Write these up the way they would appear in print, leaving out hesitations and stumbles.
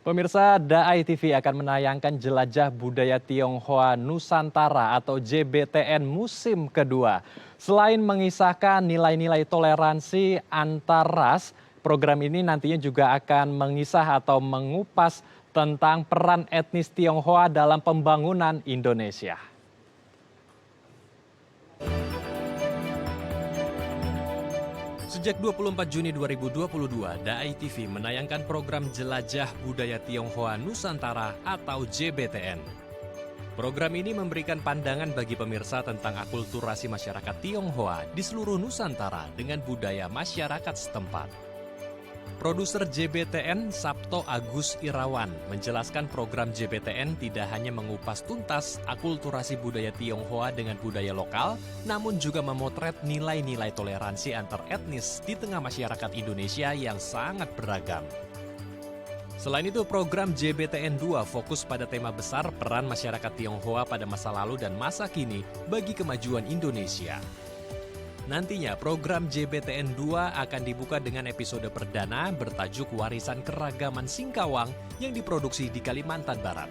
Pemirsa, Daai TV akan menayangkan Jelajah Budaya Tionghoa Nusantara atau JBTN musim kedua. Selain mengisahkan nilai-nilai toleransi antar ras, program ini nantinya juga akan mengisah atau mengupas tentang peran etnis Tionghoa dalam pembangunan Indonesia. Sejak 24 Juni 2022, Daai TV menayangkan program Jelajah Budaya Tionghoa Nusantara atau JBTN. Program ini memberikan pandangan bagi pemirsa tentang akulturasi masyarakat Tionghoa di seluruh Nusantara dengan budaya masyarakat setempat. Produser JBTN Sabto Agus Irawan menjelaskan program JBTN tidak hanya mengupas tuntas akulturasi budaya Tionghoa dengan budaya lokal, namun juga memotret nilai-nilai toleransi antar etnis di tengah masyarakat Indonesia yang sangat beragam. Selain itu, program JBTN 2 fokus pada tema besar peran masyarakat Tionghoa pada masa lalu dan masa kini bagi kemajuan Indonesia. Nantinya program JBTN 2 akan dibuka dengan episode perdana bertajuk Warisan Keragaman Singkawang yang diproduksi di Kalimantan Barat.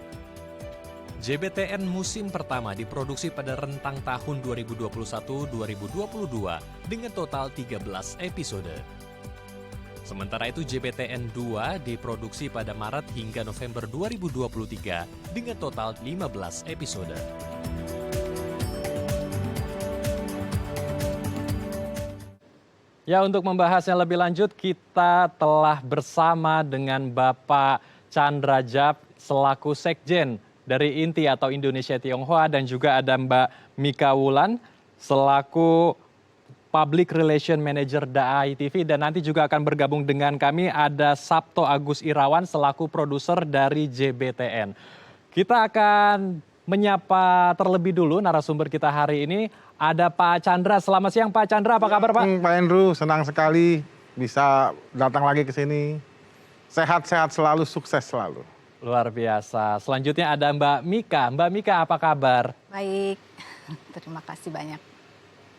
JBTN musim pertama diproduksi pada rentang tahun 2021-2022 dengan total 13 episode. Sementara itu JBTN 2 diproduksi pada Maret hingga November 2023 dengan total 15 episode. Ya, untuk membahasnya lebih lanjut, kita telah bersama dengan Bapak Chandra Jap selaku Sekjen dari INTI atau Indonesia Tionghoa dan juga ada Mbak Mika Wulan selaku Public Relation Manager Daai TV dan nanti juga akan bergabung dengan kami ada Sabto Agus Irawan selaku produser dari JBTN. Kita akan menyapa terlebih dulu narasumber kita hari ini. Ada Pak Chandra. Selamat siang Pak Chandra, apa kabar Pak? Pak Andrew, senang sekali bisa datang lagi ke sini. Sehat-sehat selalu, sukses selalu. Luar biasa. Selanjutnya ada Mbak Mika. Mbak Mika, apa kabar? Baik, terima kasih banyak.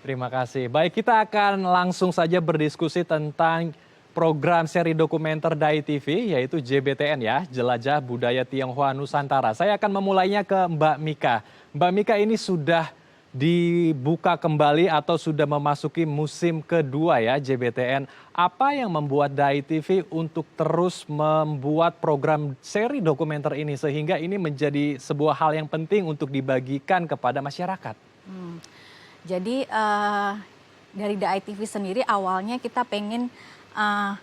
Terima kasih. Baik, kita akan langsung saja berdiskusi tentang program seri dokumenter Daai TV, yaitu JBTN ya, Jelajah Budaya Tionghoa Nusantara. Saya akan memulainya ke Mbak Mika. Mbak Mika, ini sudah dibuka kembali atau sudah memasuki musim kedua ya JBTN. Apa yang membuat Daai TV untuk terus membuat program seri dokumenter ini sehingga ini menjadi sebuah hal yang penting untuk dibagikan kepada masyarakat? Jadi dari Daai TV sendiri awalnya kita pengen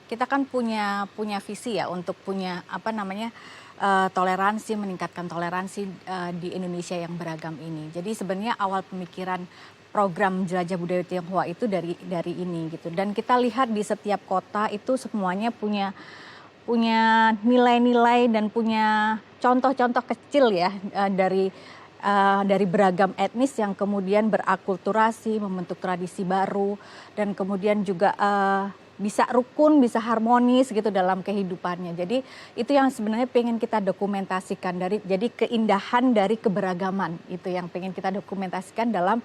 kita kan punya visi ya untuk punya toleransi, meningkatkan toleransi di Indonesia yang beragam ini. Jadi sebenarnya awal pemikiran program Jelajah Budaya Tionghoa itu dari ini gitu. Dan kita lihat di setiap kota itu semuanya punya nilai-nilai dan punya contoh-contoh kecil ya dari beragam etnis yang kemudian berakulturasi, membentuk tradisi baru dan kemudian juga bisa rukun, bisa harmonis gitu dalam kehidupannya. Jadi itu yang sebenarnya pengen kita dokumentasikan jadi keindahan dari keberagaman itu yang pengen kita dokumentasikan dalam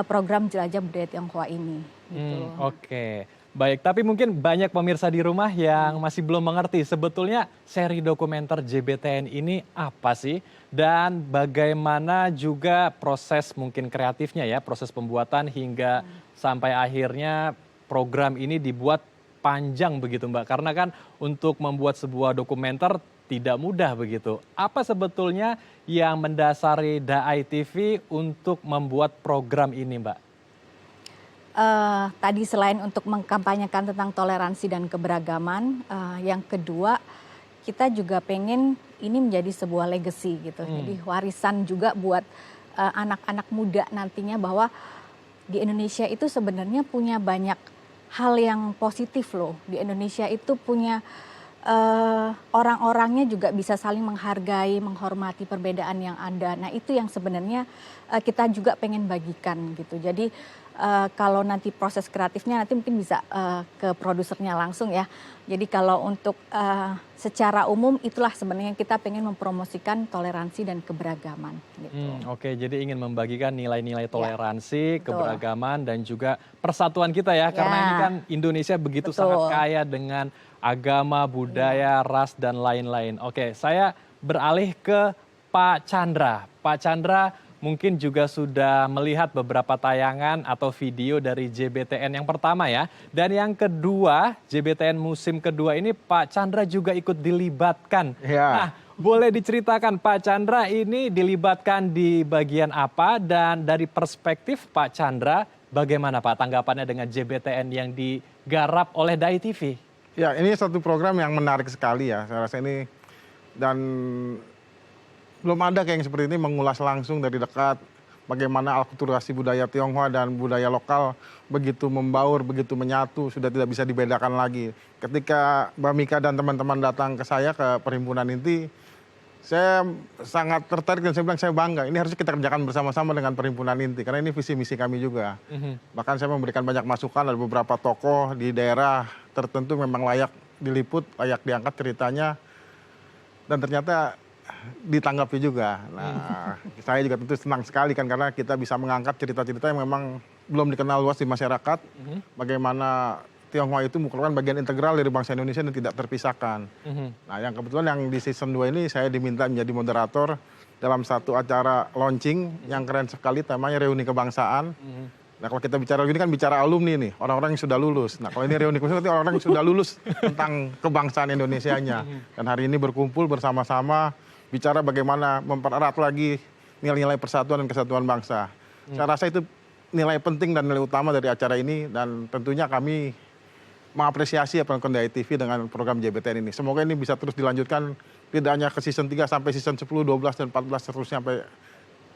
program Jelajah Budaya Tionghoa ini. Gitu. Oke. Baik, tapi mungkin banyak pemirsa di rumah yang masih belum mengerti sebetulnya seri dokumenter JBTN ini apa sih dan bagaimana juga proses mungkin kreatifnya ya, proses pembuatan hingga sampai akhirnya program ini dibuat panjang begitu Mbak, karena kan untuk membuat sebuah dokumenter tidak mudah begitu. Apa sebetulnya yang mendasari Daai TV untuk membuat program ini Mbak? Tadi selain untuk mengkampanyekan tentang toleransi dan keberagaman, yang kedua kita juga pengen ini menjadi sebuah legacy gitu. Jadi warisan juga buat anak-anak muda nantinya bahwa di Indonesia itu sebenarnya punya banyak hal yang positif loh. Di Indonesia itu punya orang-orangnya juga bisa saling menghargai, menghormati perbedaan yang ada. Nah itu yang sebenarnya kita juga pengen bagikan gitu. Jadi kalau nanti proses kreatifnya nanti mungkin bisa ke produsernya langsung ya. Jadi kalau untuk secara umum itulah sebenarnya kita pengen mempromosikan toleransi dan keberagaman gitu. Oke, jadi ingin membagikan nilai-nilai toleransi, betul. keberagaman dan juga persatuan kita ya. Karena ini kan Indonesia begitu Betul. sangat kaya dengan agama, budaya, ras dan lain-lain. Oke, saya beralih ke Pak Chandra. Pak Chandra mungkin juga sudah melihat beberapa tayangan atau video dari JBTN yang pertama ya. Dan yang kedua, JBTN musim kedua ini Pak Chandra juga ikut dilibatkan. Ya. Nah, boleh diceritakan Pak Chandra ini dilibatkan di bagian apa dan dari perspektif Pak Chandra bagaimana Pak tanggapannya dengan JBTN yang digarap oleh Dai TV? Ya, ini satu program yang menarik sekali ya. Saya rasa ini dan belum ada kayak yang seperti ini mengulas langsung dari dekat bagaimana akulturasi budaya Tionghoa dan budaya lokal begitu membaur, begitu menyatu, sudah tidak bisa dibedakan lagi. Ketika Mbak Mika dan teman-teman datang ke saya ke Perhimpunan Inti, saya sangat tertarik dan saya bilang saya bangga. Ini harus kita kerjakan bersama-sama dengan Perhimpunan Inti karena ini visi misi kami juga. Bahkan saya memberikan banyak masukan, ada beberapa tokoh di daerah tertentu memang layak diliput, layak diangkat ceritanya, dan ternyata ditanggapi juga. Nah, saya juga tentu senang sekali kan karena kita bisa mengangkat cerita-cerita yang memang belum dikenal luas di masyarakat. Bagaimana Tionghoa itu merupakan bagian integral dari bangsa Indonesia dan tidak terpisahkan. Nah, yang kebetulan yang di season 2 ini saya diminta menjadi moderator dalam satu acara launching yang keren sekali, temanya reuni kebangsaan. Nah, kalau kita bicara ini kan bicara alumni nih, orang-orang yang sudah lulus. Nah, kalau ini reuni kebangsaan berarti orang-orang yang sudah lulus tentang kebangsaan Indonesianya. Dan hari ini berkumpul bersama-sama bicara bagaimana mempererat lagi nilai-nilai persatuan dan kesatuan bangsa. Saya rasa itu nilai penting dan nilai utama dari acara ini dan tentunya kami mengapresiasi apa yang Dai TV dengan program JBTN ini. Semoga ini bisa terus dilanjutkan tidak hanya ke season 3 sampai season 10, 12 dan 14 seterusnya sampai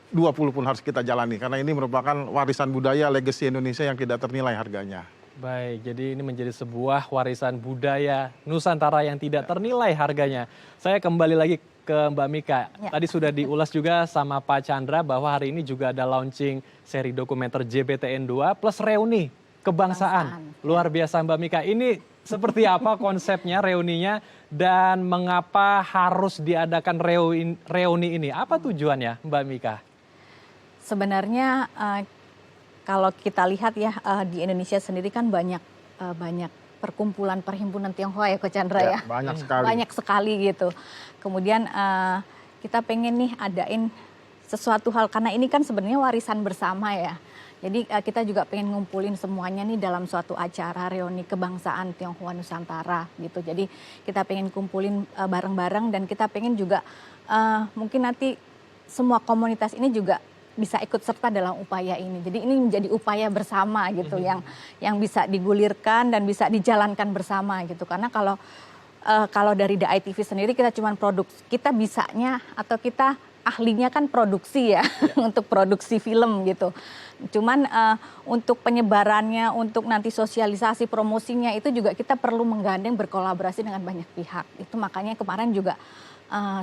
20 pun harus kita jalani karena ini merupakan warisan budaya legacy Indonesia yang tidak ternilai harganya. Baik, jadi ini menjadi sebuah warisan budaya Nusantara yang tidak ternilai harganya. Saya kembali lagi ke Mbak Mika. Tadi sudah diulas juga sama Pak Chandra bahwa hari ini juga ada launching seri dokumenter JBTN 2 plus reuni kebangsaan. Luar biasa Mbak Mika. Ini seperti apa konsepnya reuninya dan mengapa harus diadakan reuni ini? Apa tujuannya Mbak Mika? Sebenarnya kalau kita lihat ya di Indonesia sendiri kan banyak perkumpulan perhimpunan Tionghoa ya Ko Chandra ya. Banyak sekali. Banyak sekali gitu. Kemudian kita pengen nih adain sesuatu hal karena ini kan sebenarnya warisan bersama ya. Jadi kita juga pengen ngumpulin semuanya nih dalam suatu acara reuni kebangsaan Tionghoa Nusantara gitu. Jadi kita pengen kumpulin bareng-bareng dan kita pengen juga mungkin nanti semua komunitas ini juga bisa ikut serta dalam upaya ini. Jadi ini menjadi upaya bersama gitu yang bisa digulirkan dan bisa dijalankan bersama gitu. Karena kalau dari Dai TV sendiri kita cuma kita bisanya atau kita ahlinya kan produksi ya untuk produksi film gitu. Cuman untuk penyebarannya, untuk nanti sosialisasi promosinya itu juga kita perlu menggandeng berkolaborasi dengan banyak pihak. Itu makanya kemarin juga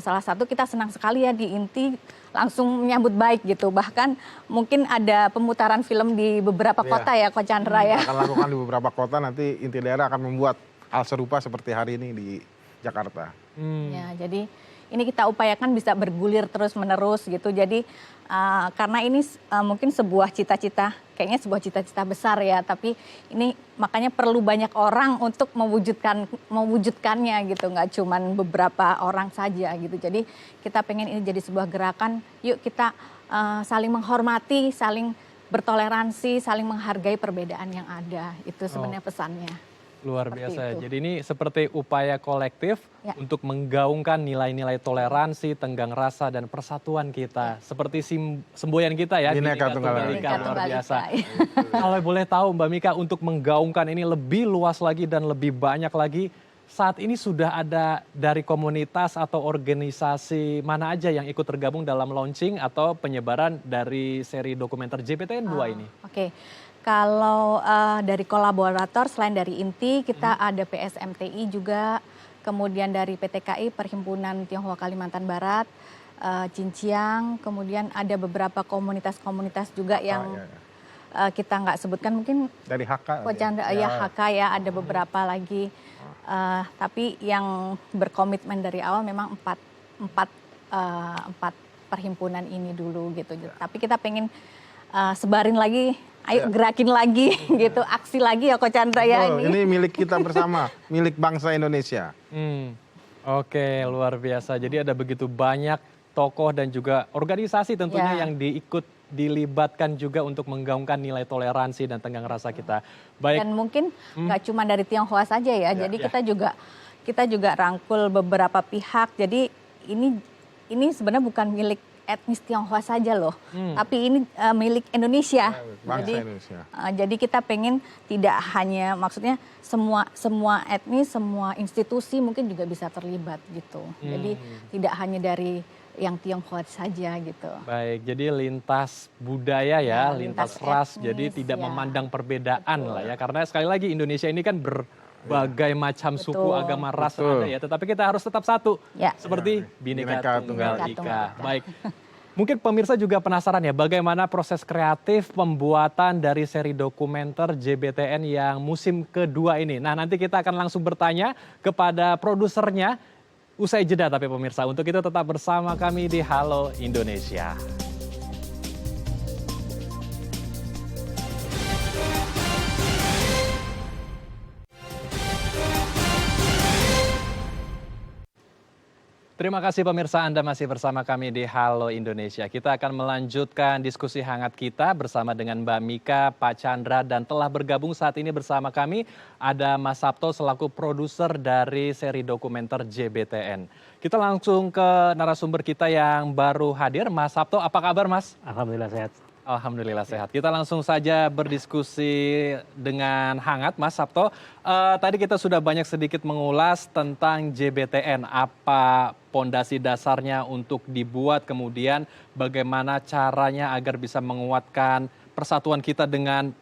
salah satu kita senang sekali ya di Inti langsung menyambut baik gitu. Bahkan mungkin ada pemutaran film di beberapa kota ya Ko Chandra ya. Akan lakukan di beberapa kota, nanti Inti daerah akan membuat hal serupa seperti hari ini di Jakarta. Ya, jadi ini kita upayakan bisa bergulir terus menerus gitu. Jadi karena ini mungkin sebuah cita-cita, kayaknya sebuah cita-cita besar ya. Tapi ini makanya perlu banyak orang untuk mewujudkannya gitu. Nggak cuman beberapa orang saja gitu. Jadi kita pengen ini jadi sebuah gerakan. Yuk kita saling menghormati, saling bertoleransi, saling menghargai perbedaan yang ada. Itu sebenarnya pesannya. Luar biasa. Jadi ini seperti upaya kolektif untuk menggaungkan nilai-nilai toleransi, tenggang rasa dan persatuan kita. Seperti semboyan kita ya. Bhinneka Tunggal Ika. Luar biasa. Kalau boleh tahu Mbak Mika untuk menggaungkan ini lebih luas lagi dan lebih banyak lagi. Saat ini sudah ada dari komunitas atau organisasi mana aja yang ikut tergabung dalam launching atau penyebaran dari seri dokumenter JBTN 2 ini? Oke. Kalau dari kolaborator selain dari Inti kita ada PSMTI juga, kemudian dari PTKI Perhimpunan Tionghoa Kalimantan Barat, Cinciang, kemudian ada beberapa komunitas-komunitas juga yang kita nggak sebutkan mungkin Dari HK. Ko Chandra ya HK ya, ada beberapa lagi. Tapi yang berkomitmen dari awal memang empat perhimpunan ini dulu gitu. Tapi kita pengen sebarin lagi, ayo gerakin lagi gitu, aksi lagi ya Ko Chandra ya ini. Ini milik kita bersama, milik bangsa Indonesia. Oke, luar biasa. Jadi ada begitu banyak tokoh dan juga organisasi tentunya yang dilibatkan juga untuk menggaungkan nilai toleransi dan tenggang rasa kita. Baik. Dan mungkin nggak cuma dari Tionghoa saja ya. Jadi kita juga rangkul beberapa pihak. Jadi ini sebenarnya bukan milik etnis Tionghoa saja loh, tapi ini milik Indonesia. Indonesia. Jadi kita pengen tidak hanya, maksudnya semua etnis, semua institusi mungkin juga bisa terlibat gitu. Jadi tidak hanya dari yang Tionghoa saja gitu. Baik, jadi lintas budaya ya, lintas ras, etnis, jadi tidak memandang perbedaan lah ya. Karena sekali lagi Indonesia ini kan berbagai macam suku, agama, ras ada ya. Tetapi kita harus tetap satu, seperti Bhinneka Tunggal Ika. Baik, mungkin pemirsa juga penasaran ya bagaimana proses kreatif pembuatan dari seri dokumenter JBTN yang musim kedua ini. Nah, nanti kita akan langsung bertanya kepada produsernya usai jeda, tapi pemirsa untuk itu tetap bersama kami di Halo Indonesia. Terima kasih pemirsa, Anda masih bersama kami di Halo Indonesia. Kita akan melanjutkan diskusi hangat kita bersama dengan Mbak Mika, Pak Chandra, dan telah bergabung saat ini bersama kami ada Mas Sabto selaku produser dari seri dokumenter JBTN. Kita langsung ke narasumber kita yang baru hadir. Mas Sabto, apa kabar Mas? Alhamdulillah sehat. Alhamdulillah sehat. Kita langsung saja berdiskusi dengan hangat, Mas Sabto. Tadi kita sudah banyak sedikit mengulas tentang JBTN, apa pondasi dasarnya untuk dibuat, kemudian bagaimana caranya agar bisa menguatkan persatuan kita dengan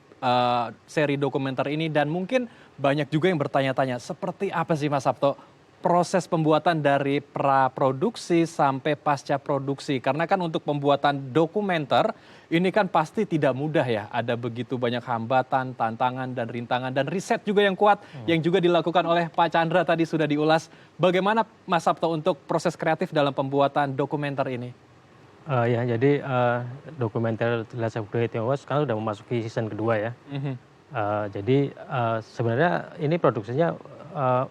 seri dokumenter ini, dan mungkin banyak juga yang bertanya-tanya, seperti apa sih Mas Sabto proses pembuatan dari praproduksi sampai pasca produksi? Karena kan untuk pembuatan dokumenter ini kan pasti tidak mudah ya. Ada begitu banyak hambatan, tantangan, dan rintangan. Dan riset juga yang kuat yang juga dilakukan oleh Pak Chandra tadi sudah diulas. Bagaimana Mas Sabto untuk proses kreatif dalam pembuatan dokumenter ini? Jadi dokumenter Jelajah Budaya Tionghoa sekarang sudah memasuki season kedua ya. Jadi sebenarnya ini produksinya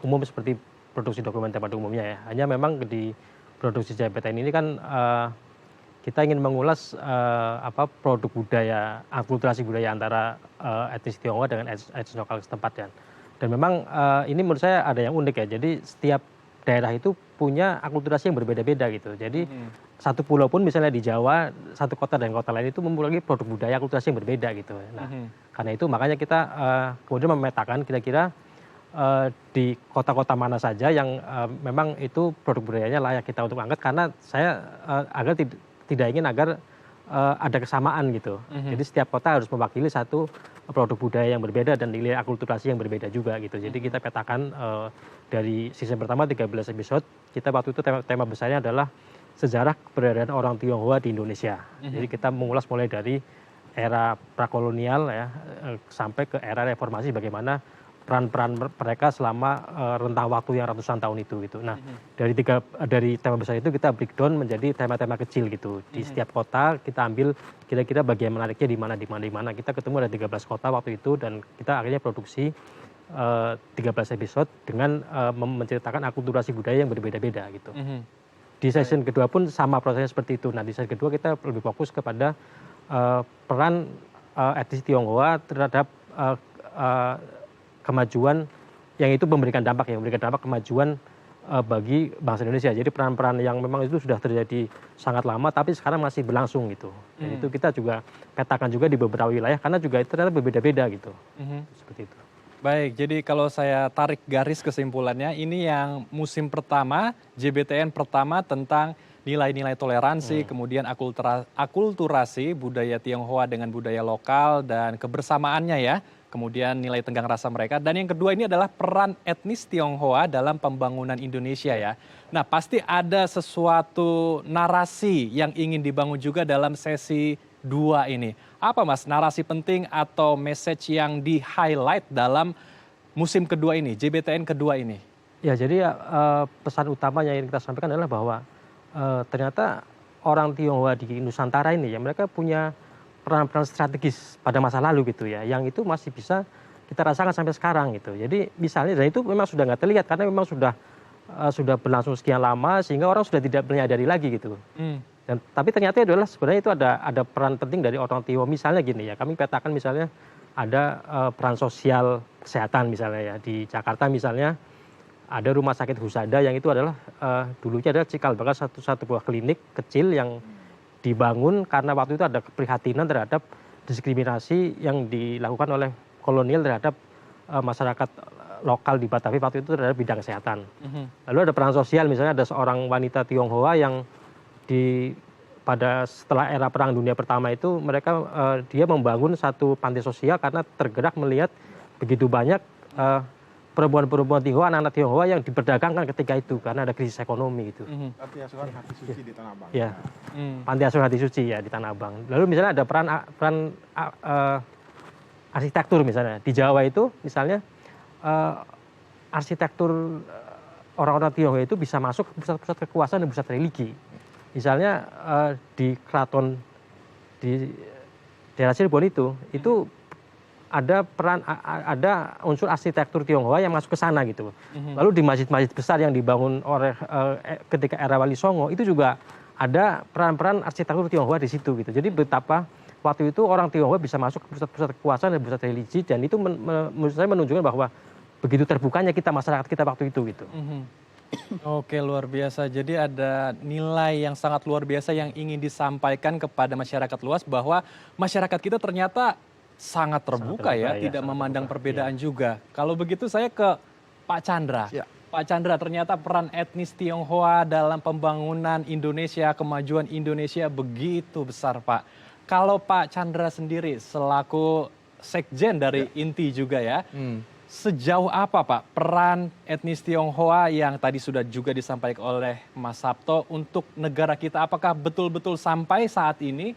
umum seperti produksi dokumenter pada umumnya ya. Hanya memang di produksi JBTN ini kan kita ingin mengulas produk budaya, akulturasi budaya antara etnis Tionghoa dengan etnis lokal setempat ya. Dan memang ini menurut saya ada yang unik ya. Jadi setiap daerah itu punya akulturasi yang berbeda-beda gitu. Jadi satu pulau pun misalnya di Jawa, satu kota dan kota lain itu memiliki produk budaya akulturasi yang berbeda gitu. Nah, karena itu makanya kita kemudian memetakan kira-kira di kota-kota mana saja yang memang itu produk budayanya layak kita untuk angkat, karena saya agar tidak ingin agar ada kesamaan gitu. Jadi setiap kota harus mewakili satu produk budaya yang berbeda dan nilai akulturasi yang berbeda juga gitu. Jadi kita petakan dari season pertama 13 episode, kita waktu itu tema besarnya adalah sejarah keberadaan orang Tionghoa di Indonesia. Jadi kita mengulas mulai dari era prakolonial ya sampai ke era reformasi, bagaimana peran-peran mereka selama rentang waktu yang ratusan tahun itu gitu. Nah, dari tema besar itu kita breakdown menjadi tema-tema kecil gitu. Di setiap kota kita ambil kira-kira bagian menariknya di mana. Kita ketemu ada 13 kota waktu itu, dan kita akhirnya produksi 13 episode dengan menceritakan akulturasi budaya yang berbeda-beda gitu. Di season kedua pun sama prosesnya seperti itu. Nah, di season kedua kita lebih fokus kepada peran etnis Tionghoa terhadap kemajuan yang itu memberikan dampak kemajuan bagi bangsa Indonesia. Jadi peran-peran yang memang itu sudah terjadi sangat lama tapi sekarang masih berlangsung gitu. Dan itu kita juga petakan juga di beberapa wilayah karena juga itu ternyata berbeda-beda gitu. Seperti itu. Baik, jadi kalau saya tarik garis kesimpulannya, ini yang musim pertama, JBTN pertama tentang nilai-nilai toleransi, kemudian akulturasi budaya Tionghoa dengan budaya lokal dan kebersamaannya ya. Kemudian nilai tenggang rasa mereka. Dan yang kedua ini adalah peran etnis Tionghoa dalam pembangunan Indonesia ya. Nah, pasti ada sesuatu narasi yang ingin dibangun juga dalam sesi 2 ini. Apa Mas narasi penting atau message yang di-highlight dalam musim kedua ini, JBTN kedua ini? Ya, jadi pesan utamanya yang kita sampaikan adalah bahwa ternyata orang Tionghoa di Nusantara ini ya mereka punya peran-peran strategis pada masa lalu gitu ya, yang itu masih bisa kita rasakan sampai sekarang gitu. Jadi misalnya, dan itu memang sudah nggak terlihat karena memang sudah berlangsung sekian lama sehingga orang sudah tidak menyadari lagi gitu. Dan tapi ternyata adalah sebenarnya itu ada peran penting dari orang Tionghoa. Misalnya gini ya, kami petakan misalnya ada peran sosial kesehatan misalnya ya di Jakarta misalnya. Ada rumah sakit Husada yang itu adalah dulunya adalah cikal bakal satu buah klinik kecil yang dibangun karena waktu itu ada keprihatinan terhadap diskriminasi yang dilakukan oleh kolonial terhadap masyarakat lokal di Batavia waktu itu terhadap bidang kesehatan. Lalu ada peran sosial misalnya ada seorang wanita Tionghoa yang setelah era Perang Dunia Pertama itu mereka dia membangun satu panti sosial karena tergerak melihat begitu banyak perempuan-perempuan Tionghoa, anak-anak Tionghoa yang diperdagangkan ketika itu karena ada krisis ekonomi gitu. Panti asuhan Hati Suci di Tanah Abang. Ya, Panti Asuhan Hati Suci ya di Tanah Abang. Lalu misalnya ada peran arsitektur misalnya di Jawa itu misalnya arsitektur orang-orang Tionghoa itu bisa masuk pusat-pusat kekuasaan dan pusat religi. Misalnya di keraton di daerah Cirebon itu ada unsur arsitektur Tionghoa yang masuk ke sana gitu. Lalu di masjid-masjid besar yang dibangun oleh ketika era Wali Songo itu juga ada peran-peran arsitektur Tionghoa di situ gitu. Jadi betapa waktu itu orang Tionghoa bisa masuk ke pusat-pusat kekuasaan dan pusat religi dan itu menurut saya menunjukkan bahwa begitu terbukanya kita masyarakat kita waktu itu gitu. Oke, luar biasa. Jadi ada nilai yang sangat luar biasa yang ingin disampaikan kepada masyarakat luas bahwa masyarakat kita ternyata sangat terbuka ya, tidak memandang perbedaan juga. Kalau begitu saya ke Pak Chandra. Ya. Pak Chandra, ternyata peran etnis Tionghoa dalam pembangunan Indonesia, kemajuan Indonesia begitu besar Pak. Kalau Pak Chandra sendiri selaku sekjen dari INTI juga ya, sejauh apa Pak peran etnis Tionghoa yang tadi sudah juga disampaikan oleh Mas Sabto untuk negara kita? Apakah betul-betul sampai saat ini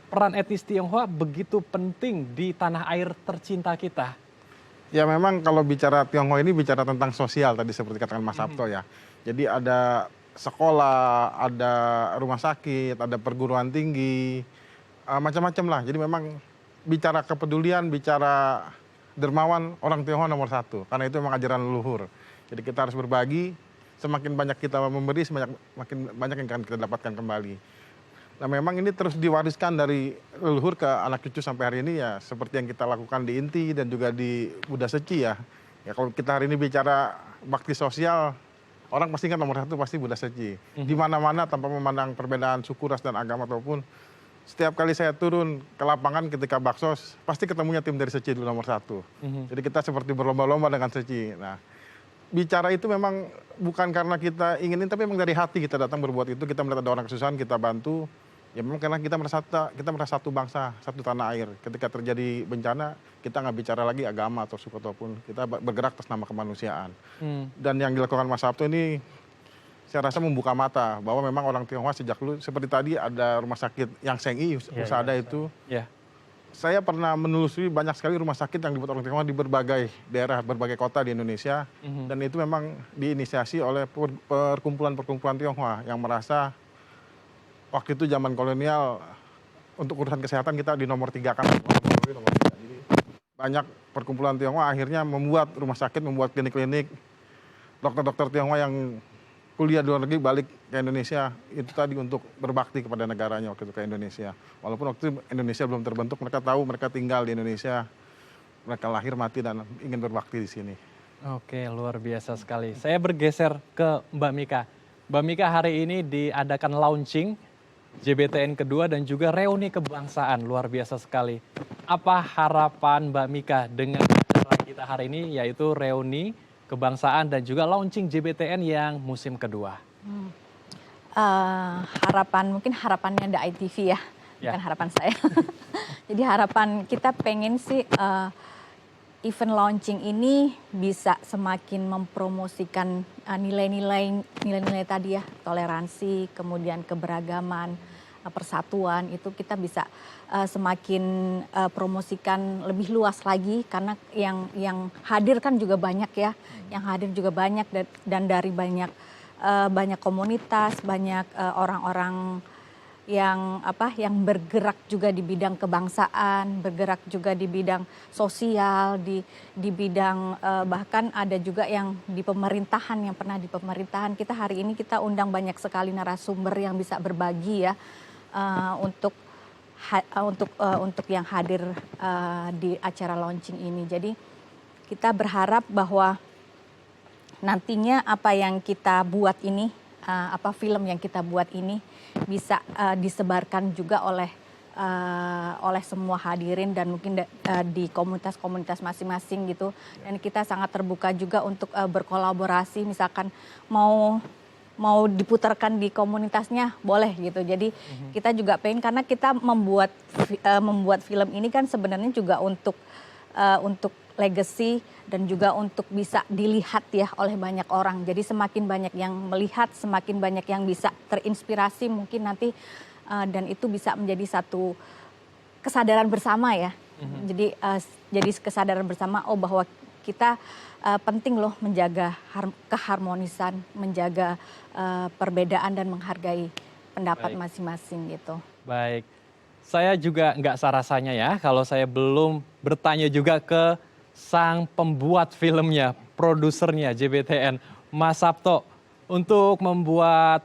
peran etnis Tionghoa begitu penting di tanah air tercinta kita? Ya memang kalau bicara Tionghoa ini bicara tentang sosial tadi seperti katakan Mas Sabto ya. Jadi ada sekolah, ada rumah sakit, ada perguruan tinggi, macam-macam lah. Jadi memang bicara kepedulian, bicara dermawan, orang Tionghoa nomor satu. Karena itu memang ajaran leluhur. Jadi kita harus berbagi, semakin banyak kita memberi, semakin banyak yang akan kita dapatkan kembali. Nah memang ini terus diwariskan dari leluhur ke anak cucu sampai hari ini ya seperti yang kita lakukan di INTI dan juga di Buddha Seci ya. Ya kalau kita hari ini bicara bakti sosial, orang pasti ingat nomor satu pasti Buddha Seci. Di mana-mana tanpa memandang perbedaan suku, ras dan agama ataupun setiap kali saya turun ke lapangan ketika baksos pasti ketemunya tim dari Seci dulu nomor satu. Jadi kita seperti berlomba-lomba dengan Seci. Nah bicara itu memang bukan karena kita inginin tapi memang dari hati kita datang berbuat itu. Kita melihat ada orang kesusahan kita bantu. Ya memang karena kita merasa satu bangsa, satu tanah air. Ketika terjadi bencana, kita nggak bicara lagi agama atau suku ataupun kita bergerak atas nama kemanusiaan. Dan yang dilakukan Mas Sabto ini, saya rasa membuka mata bahwa memang orang Tionghoa sejak dulu seperti tadi ada rumah sakit yang Seng-I, Husada itu. Saya pernah menelusuri banyak sekali rumah sakit yang dibuat orang Tionghoa di berbagai daerah, berbagai kota di Indonesia. Dan itu memang diinisiasi oleh perkumpulan-perkumpulan Tionghoa yang merasa waktu itu zaman kolonial untuk urusan kesehatan kita di nomor 3 kan. Jadi banyak perkumpulan Tionghoa akhirnya membuat rumah sakit, membuat klinik-klinik. Dokter-dokter Tionghoa yang kuliah di luar negeri balik ke Indonesia itu tadi untuk berbakti kepada negaranya waktu itu ke Indonesia. Walaupun waktu itu Indonesia belum terbentuk, mereka tahu mereka tinggal di Indonesia, mereka lahir mati dan ingin berbakti di sini. Oke, luar biasa sekali. Saya bergeser ke Mbak Mika. Mbak Mika, hari ini diadakan launching JBTN kedua dan juga reuni kebangsaan, luar biasa sekali. Apa harapan Mbak Mika dengan acara kita hari ini yaitu reuni kebangsaan dan juga launching JBTN yang musim kedua? Mungkin harapannya The ITV ya, bukan harapan saya. Jadi harapan kita pengen sih event launching ini bisa semakin mempromosikan nilai-nilai tadi ya, toleransi, kemudian keberagaman, persatuan, itu kita bisa semakin promosikan lebih luas lagi, karena yang hadir kan juga banyak ya, yang hadir juga banyak, dan dari banyak komunitas, banyak orang-orang yang bergerak juga di bidang kebangsaan, bergerak juga di bidang sosial, di bidang bahkan ada juga yang di pemerintahan, yang pernah di pemerintahan. Kita hari ini kita undang banyak sekali narasumber yang bisa berbagi ya, untuk yang hadir di acara launching ini. Jadi kita berharap bahwa nantinya apa yang kita buat ini, film yang kita buat ini bisa disebarkan juga oleh semua hadirin, dan mungkin di komunitas-komunitas masing-masing gitu. Dan kita sangat terbuka juga untuk berkolaborasi, misalkan mau diputarkan di komunitasnya boleh gitu. Jadi kita juga pengen, karena kita membuat film ini kan sebenarnya juga untuk legacy dan juga untuk bisa dilihat ya oleh banyak orang. Jadi semakin banyak yang melihat, semakin banyak yang bisa terinspirasi mungkin nanti, dan itu bisa menjadi satu kesadaran bersama ya. Jadi kesadaran bersama, bahwa kita penting loh menjaga keharmonisan, menjaga perbedaan dan menghargai pendapat masing-masing gitu. Baik, saya juga nggak sarasanya ya kalau saya belum bertanya juga ke sang pembuat filmnya, produsernya JBTN, Mas Sabto. Untuk membuat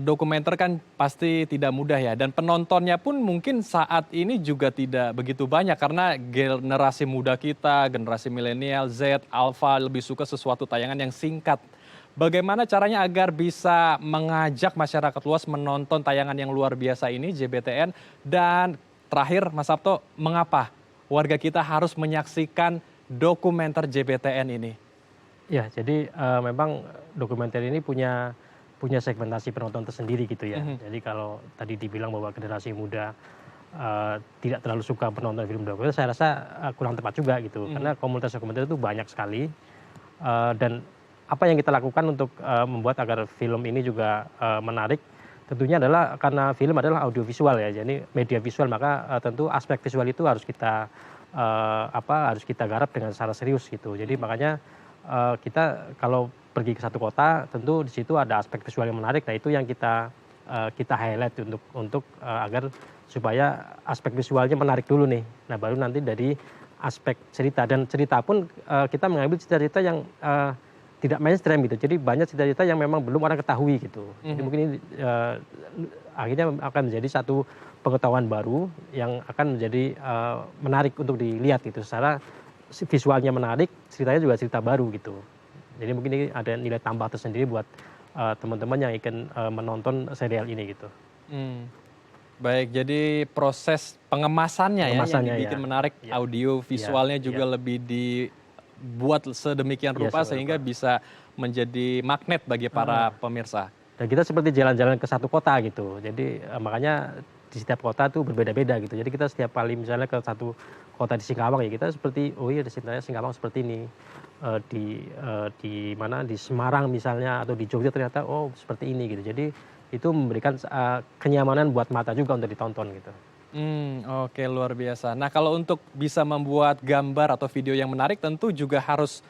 dokumenter kan pasti tidak mudah ya, dan penontonnya pun mungkin saat ini juga tidak begitu banyak, karena generasi muda kita, generasi milenial, Z, Alpha lebih suka sesuatu tayangan yang singkat. Bagaimana caranya agar bisa mengajak masyarakat luas menonton tayangan yang luar biasa ini, JBTN? Dan terakhir Mas Sabto, mengapa warga kita harus menyaksikan dokumenter JBTN ini? Ya, jadi memang dokumenter ini punya segmentasi penonton tersendiri gitu ya. Jadi kalau tadi dibilang bahwa generasi muda tidak terlalu suka penonton film dokumenter, saya rasa kurang tepat juga gitu. Karena komunitas dokumenter itu banyak sekali, dan apa yang kita lakukan untuk membuat agar film ini juga menarik, tentunya adalah karena film adalah audiovisual ya, jadi media visual, maka tentu aspek visual itu harus kita garap dengan secara serius gitu. Jadi makanya kita kalau pergi ke satu kota, tentu di situ ada aspek visual yang menarik. Nah itu yang kita highlight untuk agar supaya aspek visualnya menarik dulu nih. Nah baru nanti dari aspek cerita, dan cerita pun kita mengambil cerita-cerita yang tidak mainstream gitu. Jadi banyak cerita-cerita yang memang belum orang ketahui gitu. Jadi mungkin ini akhirnya akan menjadi satu pengetahuan baru yang akan menjadi menarik untuk dilihat gitu. Secara visualnya menarik, ceritanya juga cerita baru gitu. Jadi mungkin ini ada nilai tambah tersendiri buat teman-teman yang ingin menonton serial ini gitu. Baik, jadi proses pengemasannya ya yang dibikin menarik, audio visualnya juga lebih dibuat sedemikian rupa sehingga bisa menjadi magnet bagi para pemirsa. Dan kita seperti jalan-jalan ke satu kota gitu. Jadi makanya di setiap kota tuh berbeda-beda gitu. Jadi kita setiap kali misalnya ke satu kota di Singkawang ya, kita seperti di Singkawang seperti ini. Di Semarang misalnya, atau di Jogja ternyata seperti ini gitu. Jadi itu memberikan kenyamanan buat mata juga untuk ditonton gitu. Oke, luar biasa. Nah kalau untuk bisa membuat gambar atau video yang menarik, tentu juga harus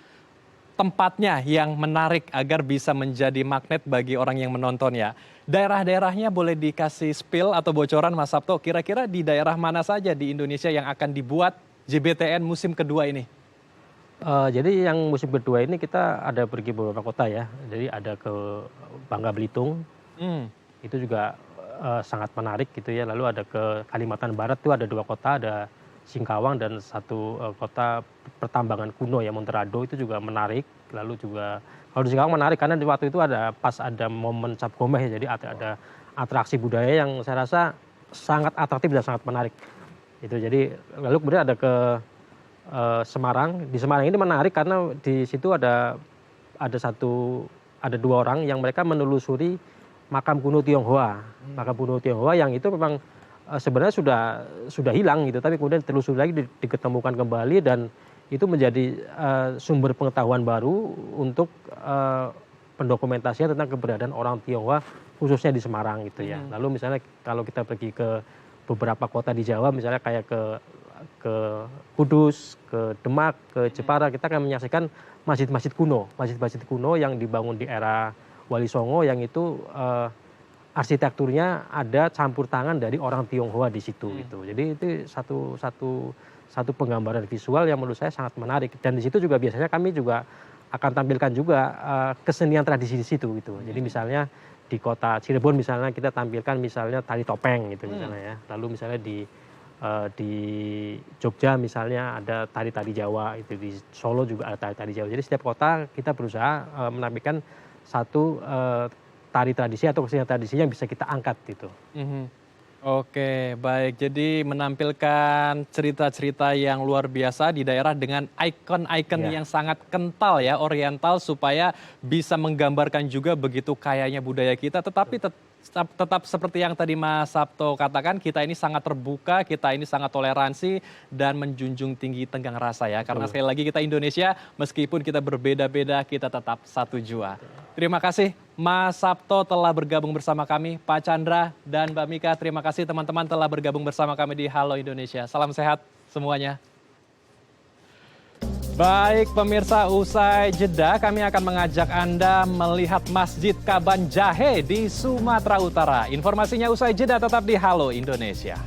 tempatnya yang menarik agar bisa menjadi magnet bagi orang yang menonton ya. Daerah-daerahnya boleh dikasih spill atau bocoran Mas Sabto, kira-kira di daerah mana saja di Indonesia yang akan dibuat JBTN musim kedua ini? Jadi yang musim kedua ini kita ada pergi beberapa kota ya. Jadi ada ke Bangka Belitung, itu juga sangat menarik gitu ya. Lalu ada ke Kalimantan Barat tuh ada 2 kota, ada Singkawang dan satu kota pertambangan kuno ya, Monterado, itu juga menarik. Lalu juga kalau di Singkawang menarik karena di waktu itu ada momen Cap Gomeh ya, jadi ada atraksi budaya yang saya rasa sangat atraktif dan sangat menarik. Itu jadi lalu kemudian ada ke Semarang. Di Semarang ini menarik karena di situ ada 2 orang yang mereka menelusuri makam kuno Tionghoa. Makam kuno Tionghoa yang itu memang sebenarnya sudah hilang gitu, tapi kemudian telusuri lagi diketemukan kembali, dan itu menjadi sumber pengetahuan baru untuk pendokumentasian tentang keberadaan orang Tionghoa khususnya di Semarang gitu ya. Lalu misalnya kalau kita pergi ke beberapa kota di Jawa, misalnya kayak ke Kudus, ke Demak, ke Jepara, kita akan menyaksikan masjid-masjid kuno yang dibangun di era Wali Songo, yang itu arsitekturnya ada campur tangan dari orang Tionghoa di situ gitu. Jadi itu satu penggambaran visual yang menurut saya sangat menarik. Dan di situ juga biasanya kami juga akan tampilkan juga kesenian tradisi di situ gitu. Jadi misalnya di kota Cirebon misalnya kita tampilkan misalnya tari topeng gitu misalnya ya. Lalu misalnya di Jogja misalnya ada tari-tari Jawa, itu di Solo juga ada tari-tari Jawa. Jadi setiap kota kita berusaha menampilkan satu tari tradisi atau kesenian tradisi yang bisa kita angkat gitu. Oke, baik. Jadi menampilkan cerita-cerita yang luar biasa di daerah dengan ikon-ikon yang sangat kental ya, oriental, supaya bisa menggambarkan juga begitu kayanya budaya kita. Tetapi tetap seperti yang tadi Mas Sabto katakan, kita ini sangat terbuka, kita ini sangat toleransi dan menjunjung tinggi tenggang rasa ya. Karena sekali lagi kita Indonesia, meskipun kita berbeda-beda, kita tetap satu jua. Terima kasih Mas Sabto telah bergabung bersama kami, Pak Chandra dan Mbak Mika. Terima kasih teman-teman telah bergabung bersama kami di Halo Indonesia. Salam sehat semuanya. Baik pemirsa, usai jeda kami akan mengajak Anda melihat Masjid Kaban Jahe di Sumatera Utara. Informasinya usai jeda, tetap di Halo Indonesia.